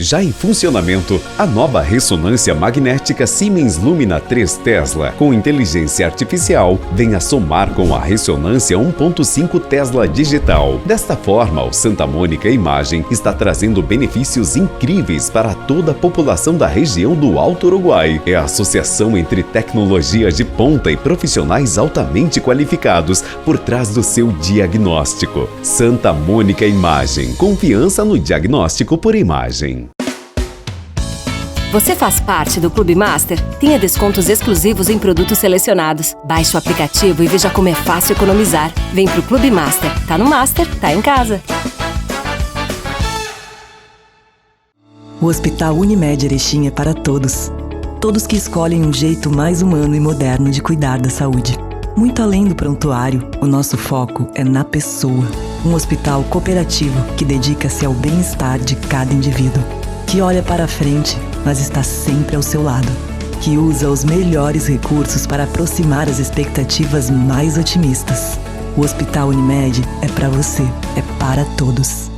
Já em funcionamento, a nova ressonância magnética Siemens Lumina 3 Tesla, com inteligência artificial, vem a somar com a ressonância 1.5 Tesla digital. Desta forma, o Santa Mônica Imagem está trazendo benefícios incríveis para toda a população da região do Alto Uruguai. É a associação entre tecnologia de ponta e profissionais altamente qualificados por trás do seu diagnóstico. Santa Mônica Imagem. Confiança no diagnóstico por imagem. Você faz parte do Clube Master? Tenha descontos exclusivos em produtos selecionados. Baixe o aplicativo e veja como é fácil economizar. Vem pro Clube Master. Tá no Master, tá em casa. O Hospital Unimed Erechim é para todos. Todos que escolhem um jeito mais humano e moderno de cuidar da saúde. Muito além do prontuário, o nosso foco é na pessoa. Um hospital cooperativo que dedica-se ao bem-estar de cada indivíduo. Que olha para frente, mas está sempre ao seu lado. Que usa os melhores recursos para aproximar as expectativas mais otimistas. O Hospital Unimed é para você, é para todos.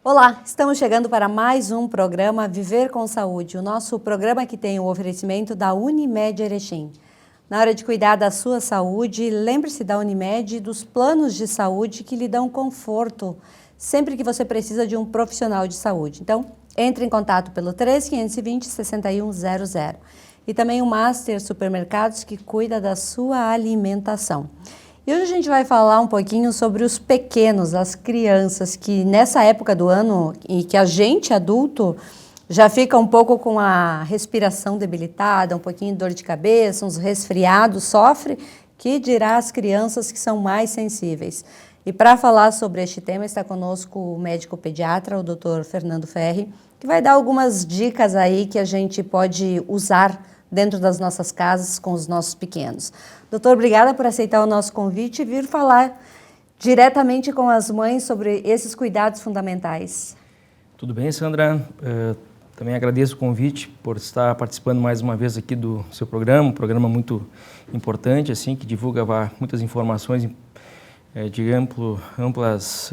Olá, estamos chegando para mais um programa Viver com Saúde, o nosso programa que tem o oferecimento da Unimed Erechim. Na hora de cuidar da sua saúde, lembre-se da Unimed e dos planos de saúde que lhe dão conforto sempre que você precisa de um profissional de saúde. Então, entre em contato pelo 3520-6100 e também o Master Supermercados que cuida da sua alimentação. E hoje a gente vai falar um pouquinho sobre os pequenos, as crianças, que nessa época do ano e que a gente adulto já fica um pouco com a respiração debilitada, um pouquinho de dor de cabeça, uns resfriados, sofre, que dirá as crianças que são mais sensíveis. E para falar sobre este tema está conosco o médico pediatra, o Dr. Fernando Ferri, que vai dar algumas dicas aí que a gente pode usar dentro das nossas casas com os nossos pequenos. Doutor, obrigada por aceitar o nosso convite e vir falar diretamente com as mães sobre esses cuidados fundamentais. Tudo bem, Sandra? Também agradeço o convite por estar participando mais uma vez aqui do seu programa, um programa muito importante, assim, que divulga muitas informações de amplas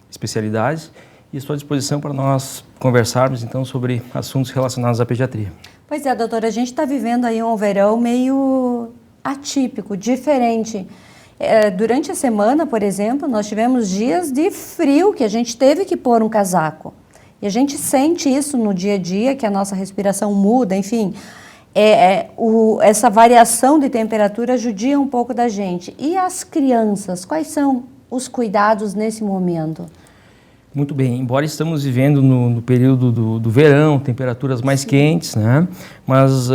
especialidades, e estou à disposição para nós conversarmos, então, sobre assuntos relacionados à pediatria. Pois é, doutora, a gente está vivendo aí um verão meio atípico, diferente. Durante a semana, por exemplo, nós tivemos dias de frio que a gente teve que pôr um casaco. E a gente sente isso no dia a dia, que a nossa respiração muda, enfim. Essa variação de temperatura judia um pouco da gente. E as crianças, quais são os cuidados nesse momento? Muito bem, embora estamos vivendo no período do verão, temperaturas mais quentes, né? Mas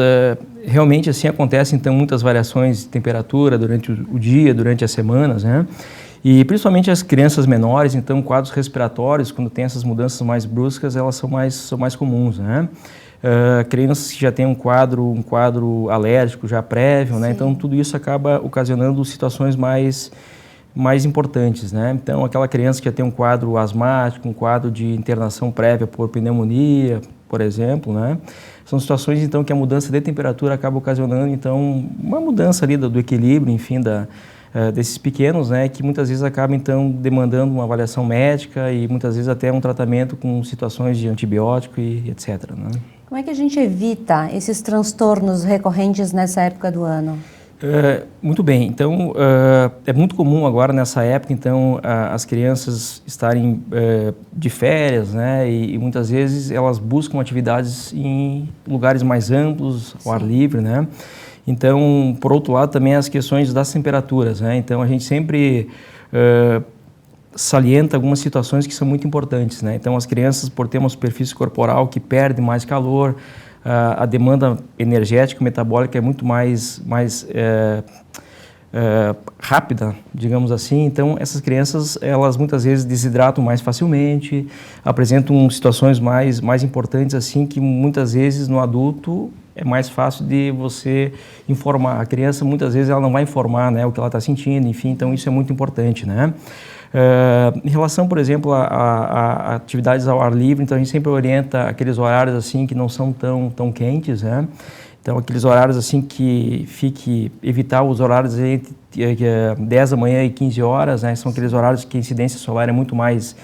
realmente assim acontecem então muitas variações de temperatura durante o dia, durante as semanas, né? E principalmente as crianças menores, então quadros respiratórios, quando tem essas mudanças mais bruscas, elas são mais comuns, né? Crianças que já têm um quadro alérgico já prévio, né? Então tudo isso acaba ocasionando situações mais importantes, né? Então, aquela criança que já tem um quadro asmático, um quadro de internação prévia por pneumonia, por exemplo, né? São situações, então, que a mudança de temperatura acaba ocasionando, então, uma mudança ali do equilíbrio, enfim, desses pequenos, né? Que muitas vezes acaba, então, demandando uma avaliação médica e muitas vezes até um tratamento com situações de antibiótico e etc, né? Como é que a gente evita esses transtornos recorrentes nessa época do ano? Muito bem, então é muito comum agora nessa época então as crianças estarem de férias, né, e muitas vezes elas buscam atividades em lugares mais amplos, ao ar livre, né. Então, por outro lado, também as questões das temperaturas, né, então a gente sempre salienta algumas situações que são muito importantes, né, então as crianças, por ter uma superfície corporal que perde mais calor, a demanda energética e metabólica é muito mais rápida, digamos assim. Então, essas crianças, elas muitas vezes desidratam mais facilmente, apresentam situações mais importantes, assim, que muitas vezes no adulto é mais fácil de você informar. A criança, muitas vezes, ela não vai informar, né, o que ela está sentindo, enfim, então isso é muito importante, né? Em relação, por exemplo, a atividades ao ar livre, então a gente sempre orienta aqueles horários assim que não são tão quentes, né? Então, aqueles horários assim que evitar os horários entre 10 da manhã e 15 horas, né? São aqueles horários que a incidência solar é muito mais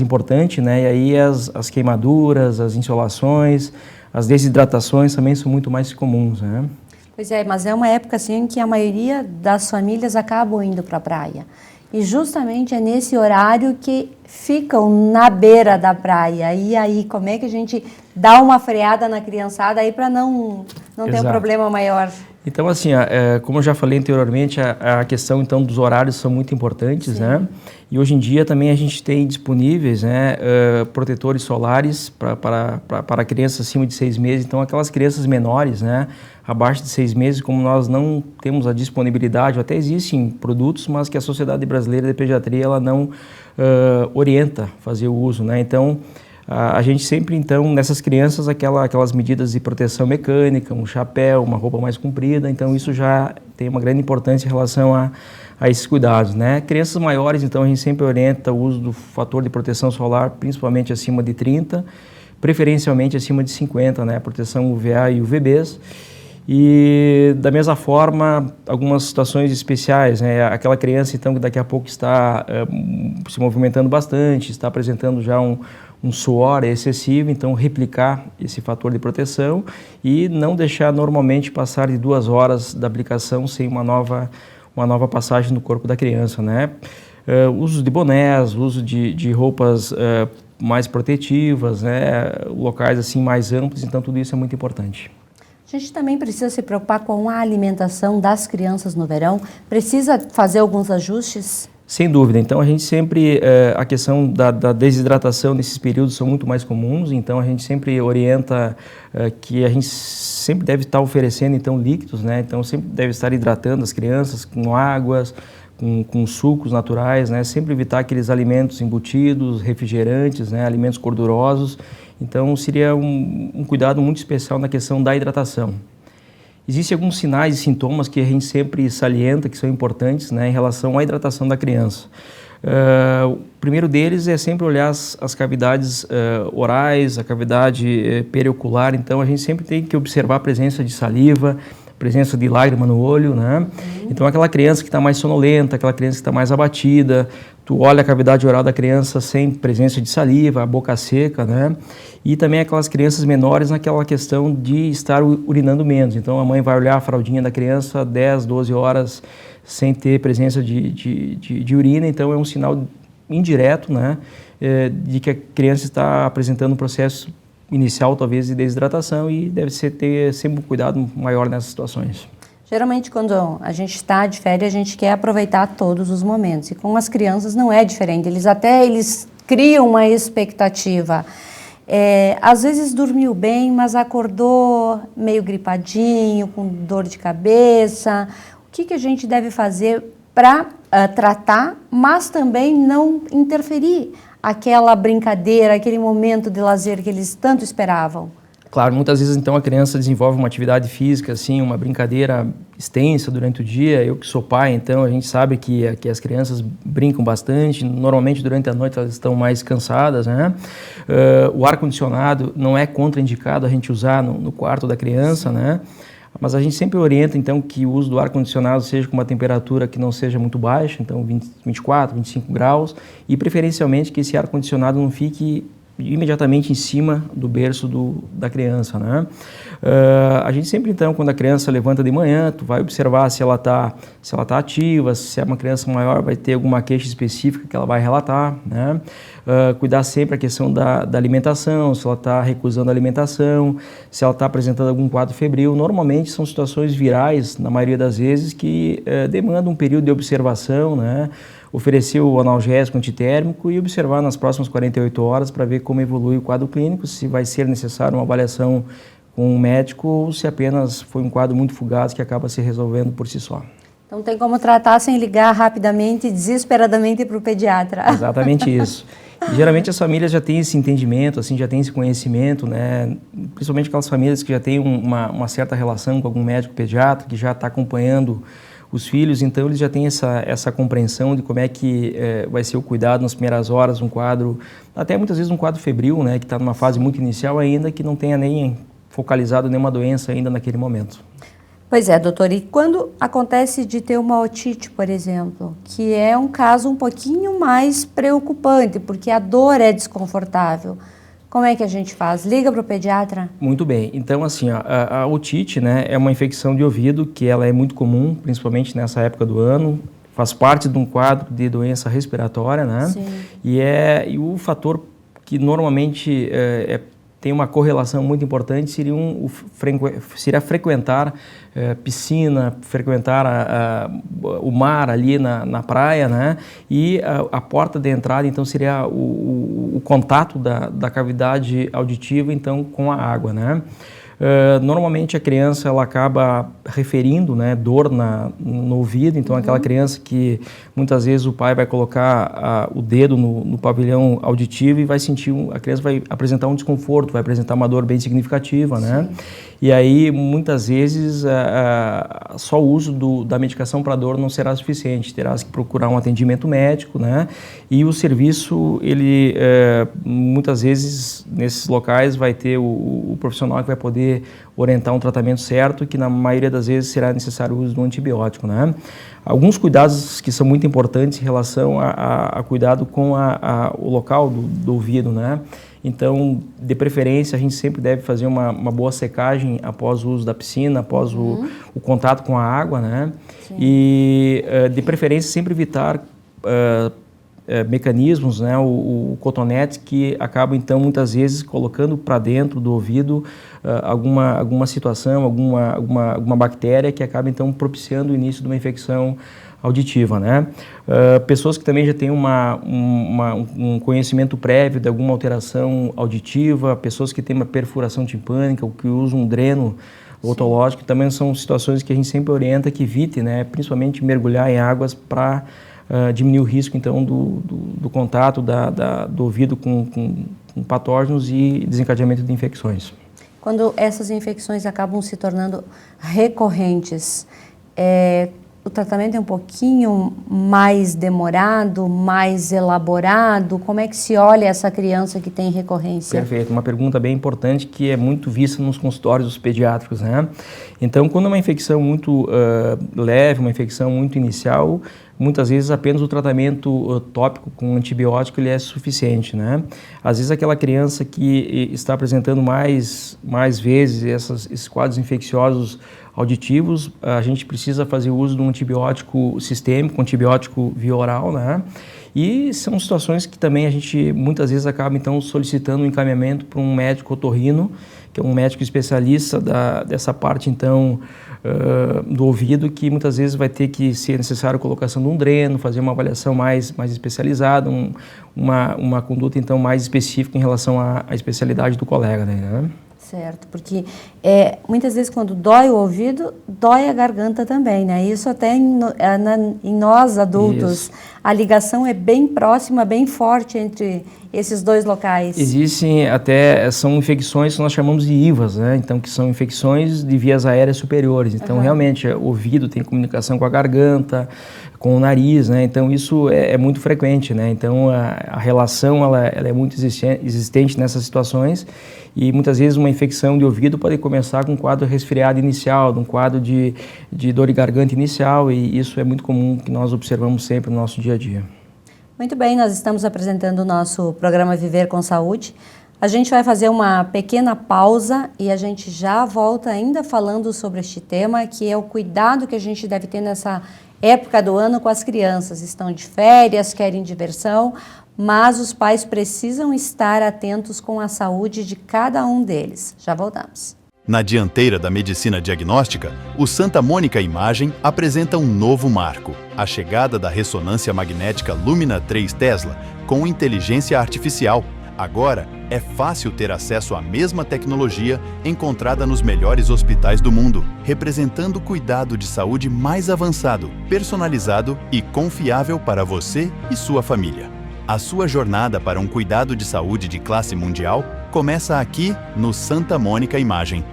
importante, né? E aí as queimaduras, as insolações, as desidratações também são muito mais comuns, né? Pois é, mas é uma época assim em que a maioria das famílias acabam indo para a praia. E justamente é nesse horário que ficam na beira da praia. E aí, como é que a gente dá uma freada na criançada aí para não ter um problema maior? Então, assim, como eu já falei anteriormente, a questão então dos horários são muito importantes, né? E hoje em dia também a gente tem disponíveis, né, protetores solares para crianças acima de 6 meses. Então, aquelas crianças menores, né, abaixo de 6 meses, como nós não temos a disponibilidade, até existem produtos, mas que a Sociedade Brasileira de Pediatria ela não orienta fazer o uso, né? Então, a gente sempre, então, nessas crianças, aquelas medidas de proteção mecânica, um chapéu, uma roupa mais comprida, então isso já tem uma grande importância em relação a esses cuidados, né? Crianças maiores, então, a gente sempre orienta o uso do fator de proteção solar, principalmente acima de 30, preferencialmente acima de 50, né? Proteção UVA e UVBs. E, da mesma forma, algumas situações especiais, né? Aquela criança, então, que daqui a pouco está se movimentando bastante, está apresentando já um suor excessivo, então replicar esse fator de proteção e não deixar normalmente passar de 2 horas da aplicação sem uma nova passagem no corpo da criança, né? Uso de bonés, uso de roupas mais protetivas, né? Locais assim mais amplos, então tudo isso é muito importante. A gente também precisa se preocupar com a alimentação das crianças no verão, precisa fazer alguns ajustes? Sem dúvida, então a gente sempre, a questão da desidratação nesses períodos são muito mais comuns, então a gente sempre orienta que a gente sempre deve estar oferecendo então líquidos, né? Então sempre deve estar hidratando as crianças com águas, com sucos naturais, né? Sempre evitar aqueles alimentos embutidos, refrigerantes, né? Alimentos gordurosos, então seria um cuidado muito especial na questão da hidratação. Existem alguns sinais e sintomas que a gente sempre salienta, que são importantes, né, em relação à hidratação da criança. O primeiro deles é sempre olhar as cavidades orais, a cavidade periocular, então a gente sempre tem que observar a presença de saliva, presença de lágrima no olho, né? Então aquela criança que está mais sonolenta, aquela criança que está mais abatida, tu olha a cavidade oral da criança sem presença de saliva, a boca seca, né? E também aquelas crianças menores naquela questão de estar urinando menos. Então a mãe vai olhar a fraldinha da criança 10, 12 horas sem ter presença de urina, então é um sinal indireto, né? De que a criança está apresentando um processo inicial, talvez, de desidratação e deve ter sempre um cuidado maior nessas situações. Geralmente, quando a gente está de férias, a gente quer aproveitar todos os momentos. E com as crianças não é diferente. Eles criam uma expectativa. Às vezes dormiu bem, mas acordou meio gripadinho, com dor de cabeça. O que a gente deve fazer para tratar, mas também não interferir aquela brincadeira, aquele momento de lazer que eles tanto esperavam? Claro, muitas vezes então a criança desenvolve uma atividade física, assim, uma brincadeira extensa durante o dia. Eu que sou pai, então a gente sabe que as crianças brincam bastante, normalmente durante a noite elas estão mais cansadas, né? O ar-condicionado não é contraindicado a gente usar no quarto da criança, né? Mas a gente sempre orienta, então, que o uso do ar-condicionado seja com uma temperatura que não seja muito baixa, então 24, 25 graus, e preferencialmente que esse ar-condicionado não fique imediatamente em cima do berço da criança, né? A gente sempre, então, quando a criança levanta de manhã, tu vai observar se ela tá ativa, se é uma criança maior, vai ter alguma queixa específica que ela vai relatar, né? Cuidar sempre a questão da alimentação, se ela está recusando a alimentação, se ela está apresentando algum quadro febril. Normalmente são situações virais, na maioria das vezes, que demandam um período de observação, né? Oferecer o analgésico antitérmico e observar nas próximas 48 horas para ver como evolui o quadro clínico, se vai ser necessário uma avaliação com um médico ou se apenas foi um quadro muito fugaz que acaba se resolvendo por si só. Então tem como tratar sem ligar rapidamente, desesperadamente para o pediatra. Exatamente isso. E, geralmente as famílias já têm esse entendimento, assim, já têm esse conhecimento, né? Principalmente aquelas famílias que já têm uma certa relação com algum médico pediatra, que já está acompanhando os filhos, então eles já têm essa compreensão de como é que vai ser o cuidado nas primeiras horas, um quadro, até muitas vezes um quadro febril, né, que está numa fase muito inicial ainda, que não tenha nem focalizado nenhuma doença ainda naquele momento. Pois é, doutor, e quando acontece de ter uma otite, por exemplo, que é um caso um pouquinho mais preocupante, porque a dor é desconfortável, como é que a gente faz? Liga para o pediatra? Muito bem, então assim, a otite, né, é uma infecção de ouvido que ela é muito comum, principalmente nessa época do ano, faz parte de um quadro de doença respiratória, né? Sim. E o fator que normalmente tem uma correlação muito importante seria frequentar piscina, frequentar o mar ali na praia, né? E a porta de entrada, então, seria o contato da cavidade auditiva, então, com a água, né? Normalmente a criança ela acaba referindo, né, dor no ouvido, então aquela criança que muitas vezes o pai vai colocar o dedo no pavilhão auditivo e vai sentir, a criança vai apresentar um desconforto, vai apresentar uma dor bem significativa, né? E aí muitas vezes só o uso da medicação para dor não será suficiente, terás que procurar um atendimento médico, né? E o serviço, ele muitas vezes nesses locais vai ter o profissional que vai poder orientar um tratamento certo, que na maioria das vezes será necessário o uso do antibiótico, né? Alguns cuidados que são muito importantes em relação a cuidado com o local do ouvido, né? Então, de preferência, a gente sempre deve fazer uma boa secagem após o uso da piscina, após o contato com a água, né? Sim. E, de preferência, sempre evitar mecanismos, né, o cotonete, que acaba então muitas vezes colocando para dentro do ouvido alguma situação, alguma bactéria que acaba então propiciando o início de uma infecção auditiva, né? Pessoas que também já têm um conhecimento prévio de alguma alteração auditiva, pessoas que têm uma perfuração timpânica ou que usam um dreno otológico, também são situações que a gente sempre orienta que evite, né, principalmente mergulhar em águas para diminuir o risco, então, do contato do ouvido com patógenos e desencadeamento de infecções. Quando essas infecções acabam se tornando recorrentes, o tratamento é um pouquinho mais demorado, mais elaborado? Como é que se olha essa criança que tem recorrência? Perfeito, uma pergunta bem importante que é muito vista nos consultórios pediátricos, né? Então, quando é uma infecção muito leve, uma infecção muito inicial, muitas vezes apenas o tratamento tópico com antibiótico ele é suficiente, né? Às vezes aquela criança que está apresentando mais vezes esses quadros infecciosos auditivos, a gente precisa fazer uso de um antibiótico sistêmico, um antibiótico via oral, né? E são situações que também a gente muitas vezes acaba então solicitando um encaminhamento para um médico otorrino, que é um médico especialista dessa parte então do ouvido, que muitas vezes vai ter que ser necessário a colocação de um dreno, fazer uma avaliação mais especializada, uma conduta então mais específica em relação à especialidade do colega, né? Certo, porque muitas vezes quando dói o ouvido, dói a garganta também, né? Isso até em nós adultos, isso. A ligação é bem próxima, bem forte entre esses dois locais. Existem são infecções que nós chamamos de IVAs, né? Então, que são infecções de vias aéreas superiores. Então, realmente, o ouvido tem comunicação com a garganta, com o nariz, né? Então, isso é muito frequente, né? Então, a relação ela é muito existente nessas situações e, muitas vezes, uma infecção de ouvido pode começar com um quadro resfriado inicial, um quadro de dor de garganta inicial, e isso é muito comum que nós observamos sempre no nosso dia a dia. Muito bem, nós estamos apresentando o nosso programa Viver com Saúde. A gente vai fazer uma pequena pausa e a gente já volta ainda falando sobre este tema, que é o cuidado que a gente deve ter nessa época do ano com as crianças. Estão de férias, querem diversão, mas os pais precisam estar atentos com a saúde de cada um deles. Já voltamos. Na dianteira da medicina diagnóstica, o Santa Mônica Imagem apresenta um novo marco, a chegada da ressonância magnética Lumina 3 Tesla com inteligência artificial. Agora, é fácil ter acesso à mesma tecnologia encontrada nos melhores hospitais do mundo, representando cuidado de saúde mais avançado, personalizado e confiável para você e sua família. A sua jornada para um cuidado de saúde de classe mundial começa aqui no Santa Mônica Imagem.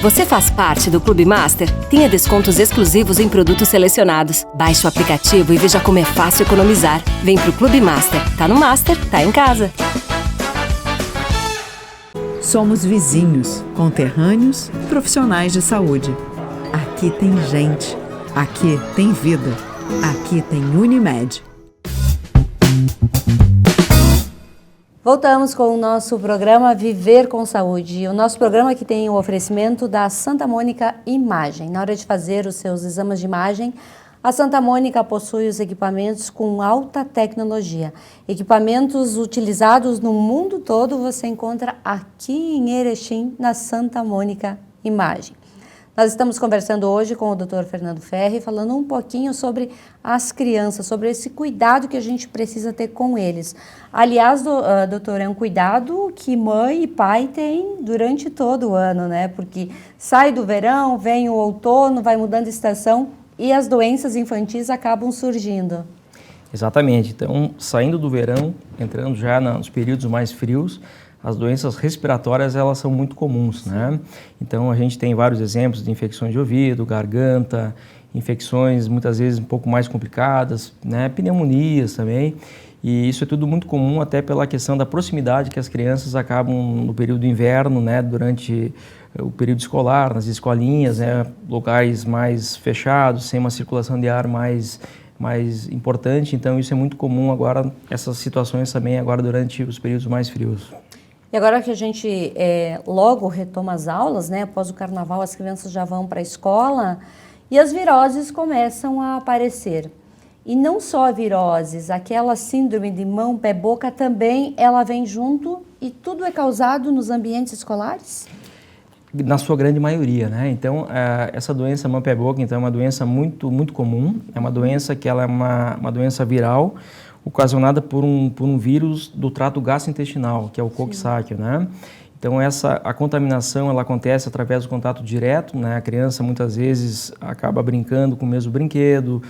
Você faz parte do Clube Master? Tenha descontos exclusivos em produtos selecionados. Baixe o aplicativo e veja como é fácil economizar. Vem pro Clube Master. Tá no Master, tá em casa. Somos vizinhos, conterrâneos, profissionais de saúde. Aqui tem gente. Aqui tem vida. Aqui tem Unimed. Voltamos com o nosso programa Viver com Saúde. O nosso programa que tem o oferecimento da Santa Mônica Imagem. Na hora de fazer os seus exames de imagem, a Santa Mônica possui os equipamentos com alta tecnologia. Equipamentos utilizados no mundo todo você encontra aqui em Erechim, na Santa Mônica Imagem. Nós estamos conversando hoje com o Dr. Fernando Ferri, falando um pouquinho sobre as crianças, sobre esse cuidado que a gente precisa ter com eles. Aliás, doutor, é um cuidado que mãe e pai têm durante todo o ano, né? Porque sai do verão, vem o outono, vai mudando de estação e as doenças infantis acabam surgindo. Exatamente. Então, saindo do verão, entrando já nos períodos mais frios, as doenças respiratórias, elas são muito comuns, né? Então, a gente tem vários exemplos de infecções de ouvido, garganta, infecções muitas vezes um pouco mais complicadas, né? Pneumonias também. E isso é tudo muito comum até pela questão da proximidade que as crianças acabam no período do inverno, né? Durante o período escolar, nas escolinhas, né? Locais mais fechados, sem uma circulação de ar mais importante. Então, isso é muito comum agora, essas situações também agora durante os períodos mais frios. E agora que a gente logo retoma as aulas, né? Após o carnaval, as crianças já vão para a escola e as viroses começam a aparecer. E não só a viroses, aquela síndrome de mão, pé, boca também, ela vem junto e tudo é causado nos ambientes escolares? Na sua grande maioria, né? Então, essa doença mão, pé, boca, então, é uma doença muito, muito comum. É uma doença que ela é uma doença viral, ocasionada por um vírus do trato gastrointestinal, que é o Coxsackie, né? Então, a contaminação, ela acontece através do contato direto, né? A criança, muitas vezes, acaba brincando com o mesmo brinquedo,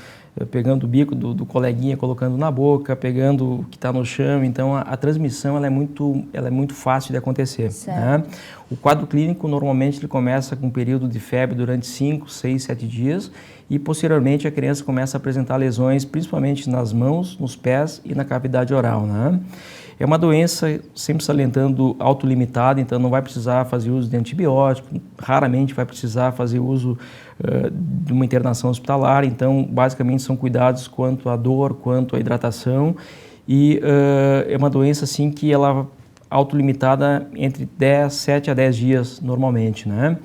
pegando o bico do coleguinha, colocando na boca, pegando o que está no chão. Então, a transmissão ela é muito fácil de acontecer, né? O quadro clínico, normalmente, ele começa com um período de febre durante 5, 6, 7 dias e, posteriormente, a criança começa a apresentar lesões, principalmente nas mãos, nos pés e na cavidade oral, né? É uma doença, sempre salientando, autolimitada, então não vai precisar fazer uso de antibiótico, raramente vai precisar fazer uso de uma internação hospitalar. Então, basicamente, são cuidados quanto à dor, quanto à hidratação. E é uma doença, assim, que ela autolimitada entre 7 a 10 dias, normalmente, né?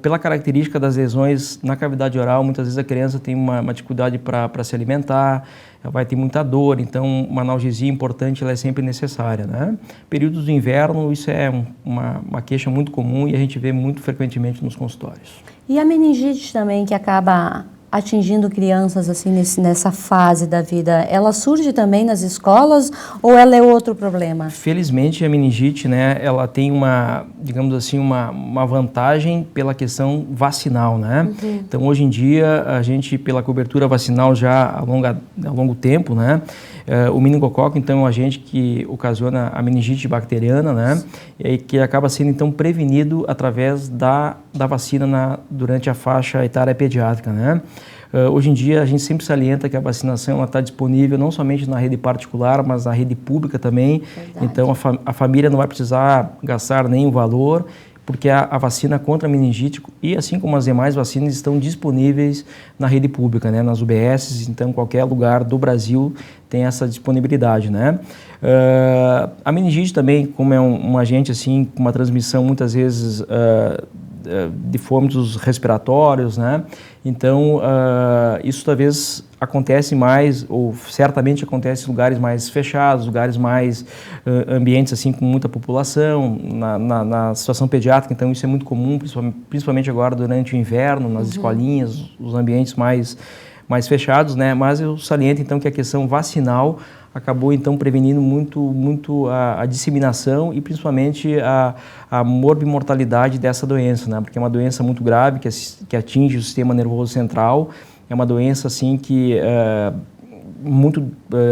Pela característica das lesões na cavidade oral, muitas vezes a criança tem uma dificuldade para se alimentar, ela vai ter muita dor, então uma analgesia importante ela é sempre necessária, né? Períodos do inverno, isso é uma queixa muito comum e a gente vê muito frequentemente nos consultórios. E a meningite também, que acaba atingindo crianças assim nessa fase da vida, ela surge também nas escolas ou ela é outro problema? Felizmente a meningite, né, ela tem digamos assim, uma vantagem pela questão vacinal, né? Uhum. Então hoje em dia a gente, pela cobertura vacinal já há longo tempo, né? O meningococo, então, é um agente que ocasiona a meningite bacteriana, né? E que acaba sendo, então, prevenido através da vacina durante a faixa etária pediátrica, né? Hoje em dia, a gente sempre salienta que a vacinação está disponível não somente na rede particular, mas na rede pública também. Verdade. Então, a família não vai precisar gastar nenhum valor, porque a vacina contra a meningite e assim como as demais vacinas estão disponíveis na rede pública, né, nas UBSs, então qualquer lugar do Brasil tem essa disponibilidade, né. A meningite também, como é um agente assim, com uma transmissão muitas vezes de fômitos respiratórios, né, então isso talvez acontece mais, ou certamente acontece em lugares mais fechados, lugares mais ambientes assim com muita população, na situação pediátrica, então isso é muito comum, principalmente agora durante o inverno, nas escolinhas, os ambientes mais fechados, né? Mas eu saliento então que a questão vacinal acabou então prevenindo muito a disseminação e principalmente a morbimortalidade dessa doença, né? Porque é uma doença muito grave que atinge o sistema nervoso central. É uma doença assim que muito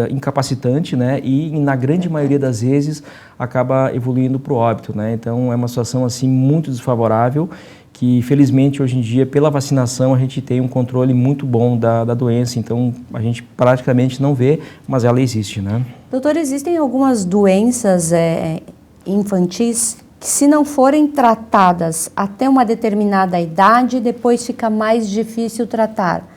incapacitante, né? E na grande maioria das vezes acaba evoluindo para o óbito, né? Então é uma situação assim muito desfavorável que felizmente hoje em dia pela vacinação a gente tem um controle muito bom da doença, então a gente praticamente não vê, mas ela existe, né? Doutor, existem algumas doenças infantis que se não forem tratadas até uma determinada idade, depois fica mais difícil tratar.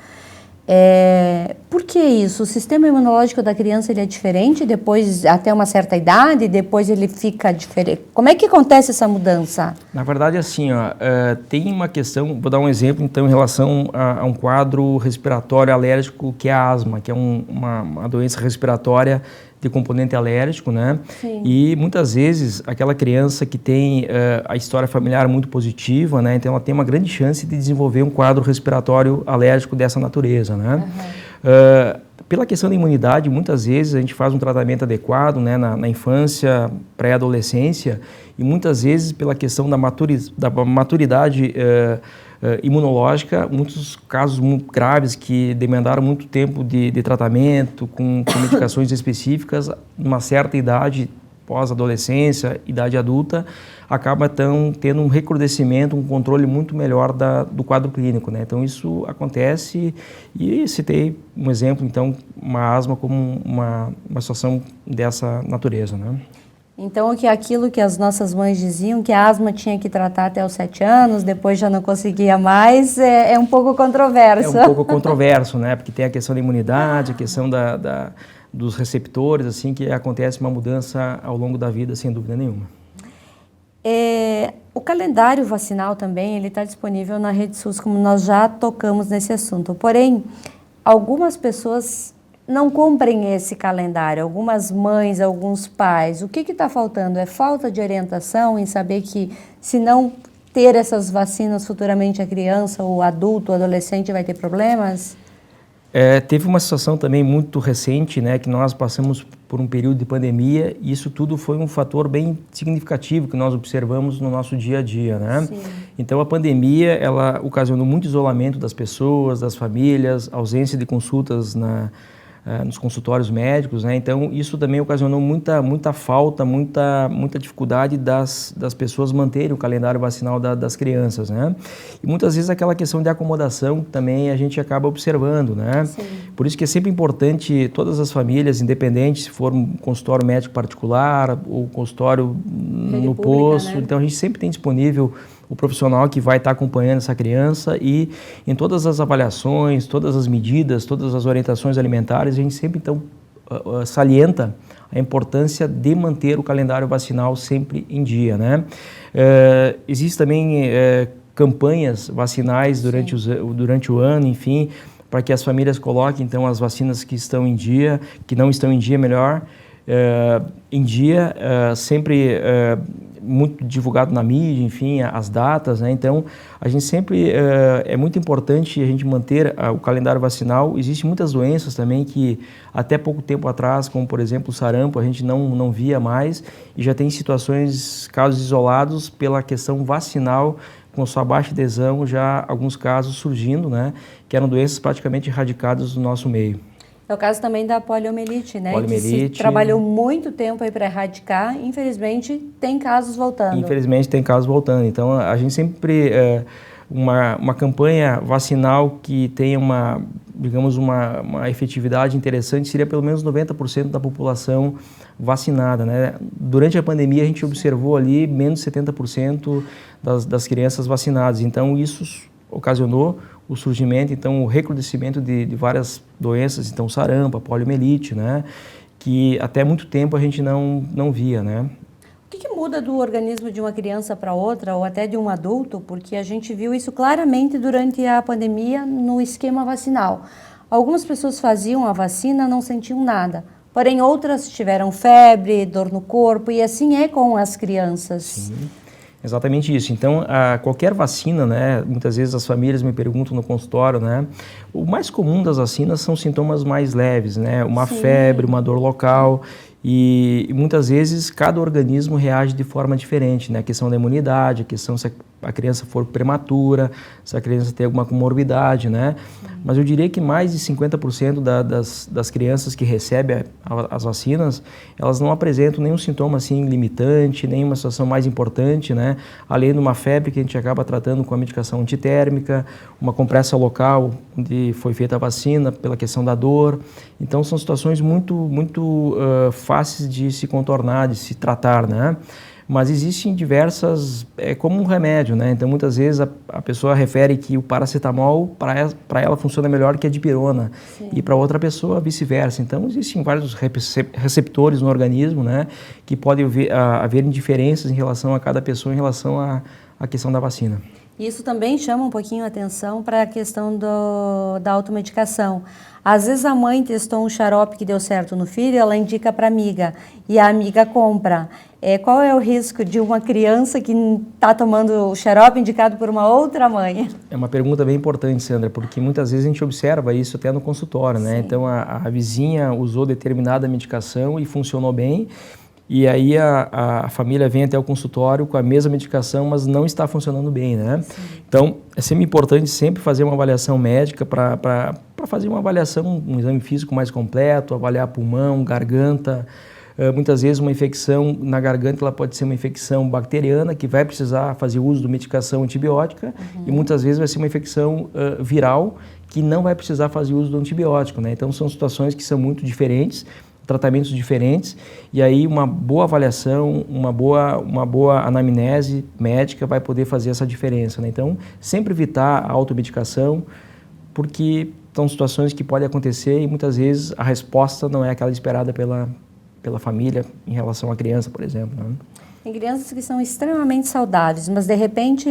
Por que isso? O sistema imunológico da criança ele é diferente depois, até uma certa idade, depois ele fica diferente. Como é que acontece essa mudança? Na verdade, assim, tem uma questão, vou dar um exemplo, então, em relação a um quadro respiratório alérgico, que é a asma, que é uma doença respiratória de componente alérgico, né? Sim. E muitas vezes aquela criança que tem a história familiar muito positiva, né? Então ela tem uma grande chance de desenvolver um quadro respiratório alérgico dessa natureza, né? Pela questão da imunidade, muitas vezes a gente faz um tratamento adequado, né, na infância, pré-adolescência, e muitas vezes pela questão da maturidade imunológica, muitos casos muito graves que demandaram muito tempo de tratamento, com medicações específicas, numa certa idade, pós-adolescência, idade adulta, acaba tendo um recrudescimento, um controle muito melhor do quadro clínico, né? Então isso acontece, e citei um exemplo, então, uma asma como uma situação dessa natureza, né? Então, aquilo que as nossas mães diziam, que a asma tinha que tratar até os 7 anos, depois já não conseguia mais, é um pouco controverso. É um pouco controverso, né? Porque tem a questão da imunidade, a questão dos receptores, assim, que acontece uma mudança ao longo da vida, sem dúvida nenhuma. O calendário vacinal também, ele está disponível na Rede SUS, como nós já tocamos nesse assunto. Porém, algumas pessoas não cumprem esse calendário, algumas mães, alguns pais. O que está faltando? É falta de orientação em saber que, se não ter essas vacinas futuramente, a criança, o adulto, o adolescente vai ter problemas? Teve uma situação também muito recente, né, que nós passamos por um período de pandemia, e isso tudo foi um fator bem significativo que nós observamos no nosso dia a dia, né? Sim. Então a pandemia, ela ocasionou muito isolamento das pessoas, das famílias, ausência de consultas nos consultórios médicos, né? Então isso também ocasionou muita falta, muita dificuldade das pessoas manterem o calendário vacinal das crianças, né? E muitas vezes aquela questão de acomodação também a gente acaba observando, né? Sim. Por isso que é sempre importante todas as famílias, independente se for um consultório médico particular ou consultório no posto, né? Então a gente sempre tem disponível o profissional que vai estar acompanhando essa criança, e em todas as avaliações, todas as medidas, todas as orientações alimentares, a gente sempre então salienta a importância de manter o calendário vacinal sempre em dia, né? Existem também campanhas vacinais durante o ano, enfim, para que as famílias coloquem então as vacinas que estão em dia, que não estão em dia, melhor, em dia, sempre muito divulgado na mídia, enfim, as datas, né? Então, a gente sempre, é muito importante a gente manter o calendário vacinal. Existem muitas doenças também que até pouco tempo atrás, como por exemplo o sarampo, a gente não via mais, e já tem situações, casos isolados pela questão vacinal, com sua baixa adesão, já alguns casos surgindo, né? Que eram doenças praticamente erradicadas do nosso meio. É o caso também da poliomielite, né? Poliomielite. Que se trabalhou muito tempo aí para erradicar, infelizmente tem casos voltando. Infelizmente tem casos voltando. Então a gente sempre, uma campanha vacinal que tenha uma efetividade interessante seria pelo menos 90% da população vacinada, né? Durante a pandemia a gente observou ali menos de 70% das crianças vacinadas. Então isso ocasionou o surgimento, então o recrudescimento de várias doenças, então sarampo, poliomielite, né? Que até muito tempo a gente não via, né? O que muda do organismo de uma criança para outra, ou até de um adulto? Porque a gente viu isso claramente durante a pandemia no esquema vacinal. Algumas pessoas faziam a vacina, não sentiam nada. Porém, outras tiveram febre, dor no corpo, e assim é com as crianças. Sim. Exatamente isso. Então, qualquer vacina, né, muitas vezes as famílias me perguntam no consultório, né, o mais comum das vacinas são sintomas mais leves, né, uma febre, uma dor local, e muitas vezes cada organismo reage de forma diferente, né, a questão da imunidade, a questão se a criança for prematura, se a criança tem alguma comorbidade, né, mas eu diria que mais de 50% das crianças que recebem as vacinas, elas não apresentam nenhum sintoma assim limitante, nenhuma situação mais importante, né? Além de uma febre que a gente acaba tratando com a medicação antitérmica, uma compressa local onde foi feita a vacina pela questão da dor. Então são situações muito fáceis de se contornar, de se tratar, né? Mas existem diversas, como um remédio, né? Então muitas vezes a pessoa refere que o paracetamol para ela funciona melhor que a dipirona. Sim. E para outra pessoa vice-versa. Então existem vários receptores no organismo, né? Que podem haver diferenças em relação a cada pessoa em relação à questão da vacina. Isso também chama um pouquinho a atenção para a questão da automedicação. Às vezes a mãe testou um xarope que deu certo no filho, ela indica para a amiga e a amiga compra. Qual é o risco de uma criança que está tomando o xarope indicado por uma outra mãe? É uma pergunta bem importante, Sandra, porque muitas vezes a gente observa isso até no consultório, né? Então a vizinha usou determinada medicação e funcionou bem. E aí a família vem até o consultório com a mesma medicação, mas não está funcionando bem, né? Sim. Então, é sempre importante sempre fazer uma avaliação médica para fazer uma avaliação, um exame físico mais completo, avaliar pulmão, garganta. Muitas vezes uma infecção na garganta ela pode ser uma infecção bacteriana que vai precisar fazer uso de medicação antibiótica e muitas vezes vai ser uma infecção viral que não vai precisar fazer uso do antibiótico, né? Então, são situações que são muito diferentes, tratamentos diferentes, e aí uma boa avaliação, uma boa anamnese médica vai poder fazer essa diferença, né? Então, sempre evitar a automedicação, porque são situações que podem acontecer e muitas vezes a resposta não é aquela esperada pela família em relação à criança, por exemplo, né? Tem crianças que são extremamente saudáveis, mas de repente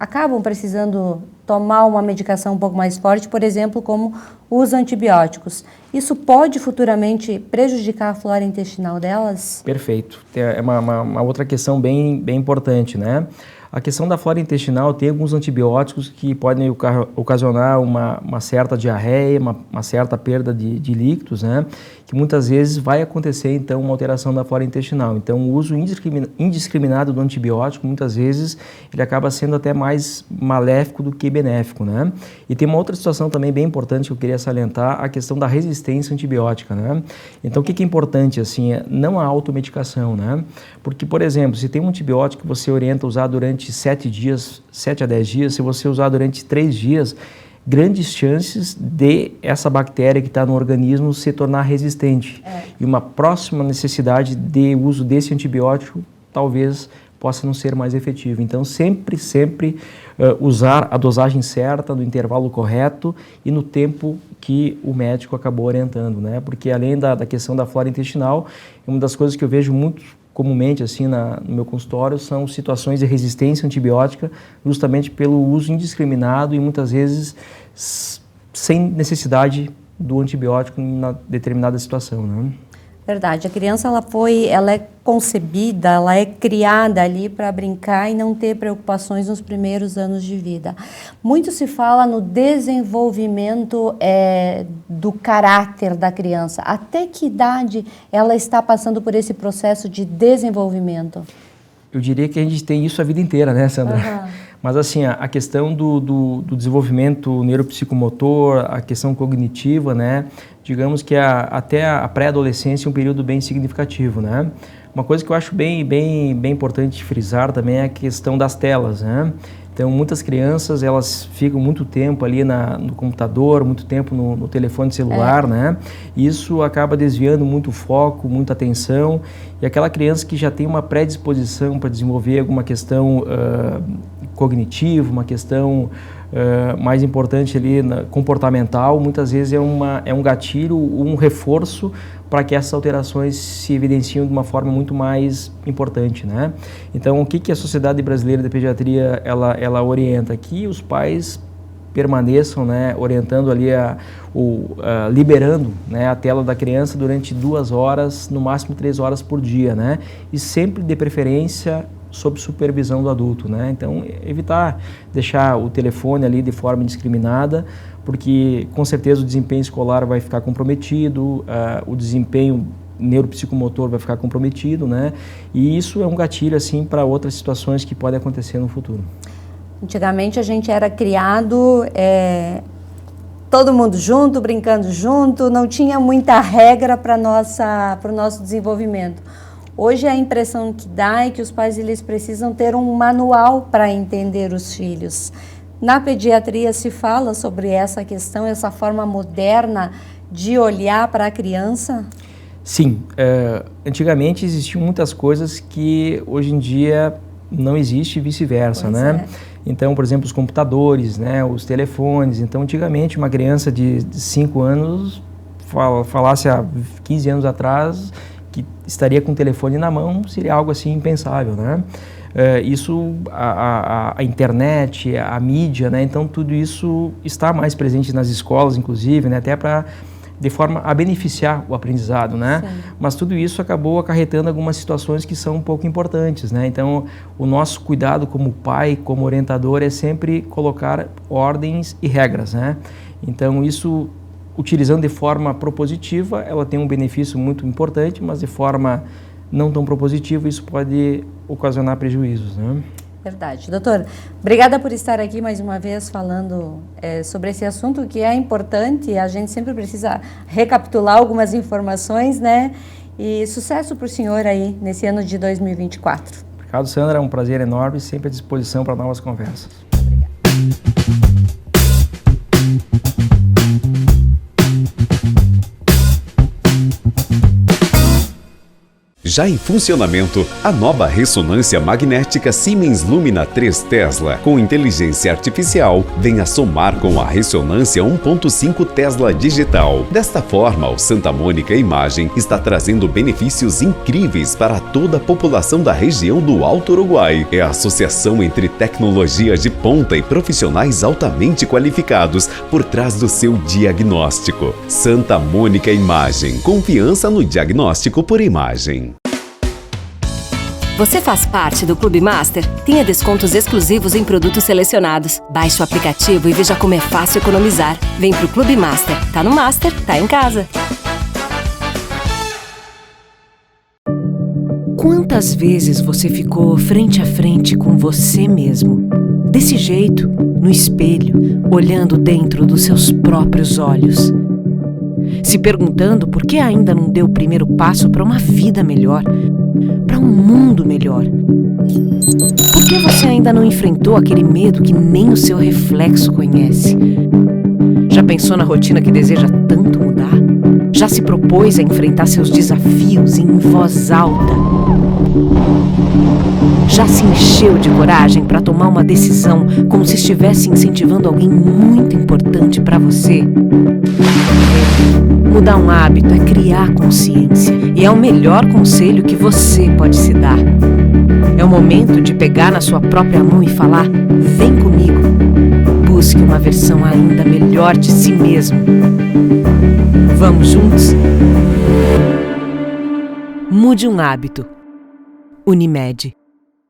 acabam precisando tomar uma medicação um pouco mais forte, por exemplo, como os antibióticos. Isso pode futuramente prejudicar a flora intestinal delas? Perfeito. É uma outra questão bem importante, né? A questão da flora intestinal tem alguns antibióticos que podem ocasionar uma certa diarreia, uma certa perda de líquidos, né? Que muitas vezes vai acontecer, então, uma alteração da flora intestinal. Então, o uso indiscriminado do antibiótico, muitas vezes, ele acaba sendo até mais maléfico do que benéfico, né? E tem uma outra situação também bem importante que eu queria salientar, a questão da resistência antibiótica, né? Então, o que é importante, assim, não a automedicação, né? Porque, por exemplo, se tem um antibiótico que você orienta a usar durante 7 a 10 dias, se você usar durante 3 dias, grandes chances de essa bactéria que está no organismo se tornar resistente. E uma próxima necessidade de uso desse antibiótico talvez possa não ser mais efetivo. Então, sempre usar a dosagem certa, no intervalo correto e no tempo que o médico acabou orientando, né? Porque além da questão da flora intestinal, uma das coisas que eu vejo muito comumente assim no meu consultório são situações de resistência antibiótica justamente pelo uso indiscriminado e muitas vezes sem necessidade do antibiótico em uma determinada situação, né? Verdade, a criança ela é concebida, ela é criada ali para brincar e não ter preocupações nos primeiros anos de vida. Muito se fala no desenvolvimento do caráter da criança. Até que idade ela está passando por esse processo de desenvolvimento? Eu diria que a gente tem isso a vida inteira, né, Sandra? Uhum. Mas assim, a questão do desenvolvimento neuropsicomotor, a questão cognitiva, né? Digamos que até a pré-adolescência é um período bem significativo, né? Uma coisa que eu acho bem importante frisar também é a questão das telas, né? Então, muitas crianças, elas ficam muito tempo ali no computador, muito tempo no telefone celular, né? Isso acaba desviando muito o foco, muita atenção. E aquela criança que já tem uma predisposição para desenvolver alguma questão cognitiva, uma questão mais importante ali, comportamental, muitas vezes é um gatilho, um reforço para que essas alterações se evidenciem de uma forma muito mais importante, né? Então, o que a Sociedade Brasileira de Pediatria ela orienta? Que os pais permaneçam, né, orientando ali, liberando, né, a tela da criança durante 2 horas, no máximo 3 horas por dia, né? E sempre de preferência sob supervisão do adulto, né? Então, evitar deixar o telefone ali de forma indiscriminada, porque com certeza o desempenho escolar vai ficar comprometido, o desempenho neuropsicomotor vai ficar comprometido, né? E isso é um gatilho, assim, para outras situações que podem acontecer no futuro. Antigamente a gente era criado todo mundo junto, brincando junto, não tinha muita regra para o nosso desenvolvimento. Hoje a impressão que dá é que os pais eles precisam ter um manual para entender os filhos. Na pediatria se fala sobre essa questão, essa forma moderna de olhar para a criança? Sim, antigamente existiam muitas coisas que hoje em dia não existe e vice-versa, né? Então, por exemplo, os computadores, né, os telefones. Então, antigamente, uma criança de 5 anos falasse há 15 anos atrás que estaria com o telefone na mão, seria algo assim impensável, né? Isso, a internet, a mídia, né? Então, tudo isso está mais presente nas escolas, inclusive, né? Até de forma a beneficiar o aprendizado, né? Sim. Mas tudo isso acabou acarretando algumas situações que são um pouco importantes, né? Então, o nosso cuidado como pai, como orientador, é sempre colocar ordens e regras, né? Então, isso, utilizando de forma propositiva, ela tem um benefício muito importante, mas de forma não tão propositiva, isso pode ocasionar prejuízos, né? Verdade. Doutor, obrigada por estar aqui mais uma vez falando sobre esse assunto que é importante. A gente sempre precisa recapitular algumas informações, né? E sucesso para o senhor aí nesse ano de 2024. Obrigado, Sandra. É um prazer enorme, sempre à disposição para novas conversas. Obrigada. Já em funcionamento, a nova ressonância magnética Siemens Lumina 3 Tesla, com inteligência artificial, vem a somar com a ressonância 1.5 Tesla digital. Desta forma, o Santa Mônica Imagem está trazendo benefícios incríveis para toda a população da região do Alto Uruguai. É a associação entre tecnologias de ponta e profissionais altamente qualificados por trás do seu diagnóstico. Santa Mônica Imagem. Confiança no diagnóstico por imagem. Você faz parte do Clube Master? Tenha descontos exclusivos em produtos selecionados. Baixe o aplicativo e veja como é fácil economizar. Vem pro Clube Master. Tá no Master, tá em casa. Quantas vezes você ficou frente a frente com você mesmo? Desse jeito, no espelho, olhando dentro dos seus próprios olhos. Se perguntando por que ainda não deu o primeiro passo para uma vida melhor, para um mundo melhor. Por que você ainda não enfrentou aquele medo que nem o seu reflexo conhece? Já pensou na rotina que deseja tanto mudar? Já se propôs a enfrentar seus desafios em voz alta? Já se encheu de coragem para tomar uma decisão como se estivesse incentivando alguém muito importante para você? Mudar um hábito é criar consciência e é o melhor conselho que você pode se dar. É o momento de pegar na sua própria mão e falar: vem comigo. Busque uma versão ainda melhor de si mesmo. Vamos juntos? Mude um hábito. Unimed.